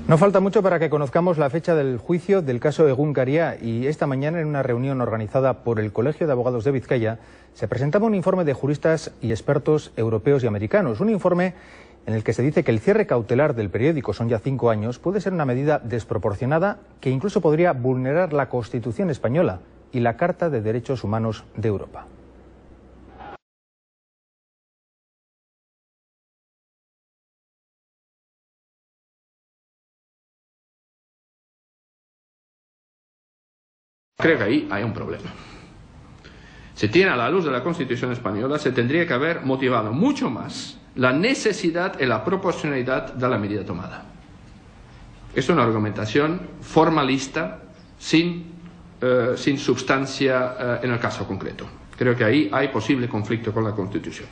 No falta mucho para que conozcamos la fecha del juicio del caso Egunkaria y esta mañana en una reunión organizada por el Colegio de Abogados de Vizcaya se presentaba un informe de juristas y expertos europeos y americanos, un informe en el que se dice que el cierre cautelar del periódico, son ya 5 años, puede ser una medida desproporcionada que incluso podría vulnerar la Constitución española y la Carta de Derechos Humanos de Europa. Creo que ahí hay un problema. Se tiene a la luz de la Constitución española, se tendría que haber motivado mucho más la necesidad y la proporcionalidad de la medida tomada. Es una argumentación formalista, sin substancia en el caso concreto. Creo que ahí hay posible conflicto con la Constitución.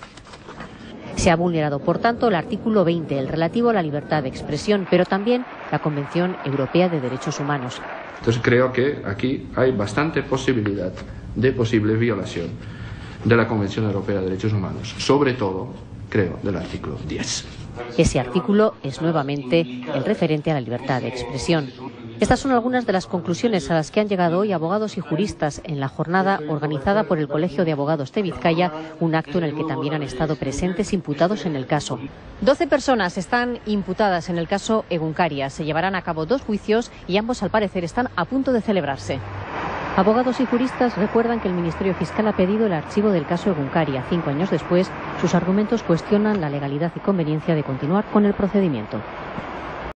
Se ha vulnerado, por tanto, el artículo 20, el relativo a la libertad de expresión, pero también la Convención Europea de Derechos Humanos. Entonces creo que aquí hay bastante posibilidad de posible violación de la Convención Europea de Derechos Humanos, sobre todo, creo, del artículo 10. Ese artículo es nuevamente el referente a la libertad de expresión. Estas son algunas de las conclusiones a las que han llegado hoy abogados y juristas en la jornada organizada por el Colegio de Abogados de Vizcaya, un acto en el que también han estado presentes imputados en el caso. 12 personas están imputadas en el caso Egunkaria. Se llevarán a cabo 2 juicios y ambos, al parecer, están a punto de celebrarse. Abogados y juristas recuerdan que el Ministerio Fiscal ha pedido el archivo del caso Egunkaria. 5 años después, sus argumentos cuestionan la legalidad y conveniencia de continuar con el procedimiento.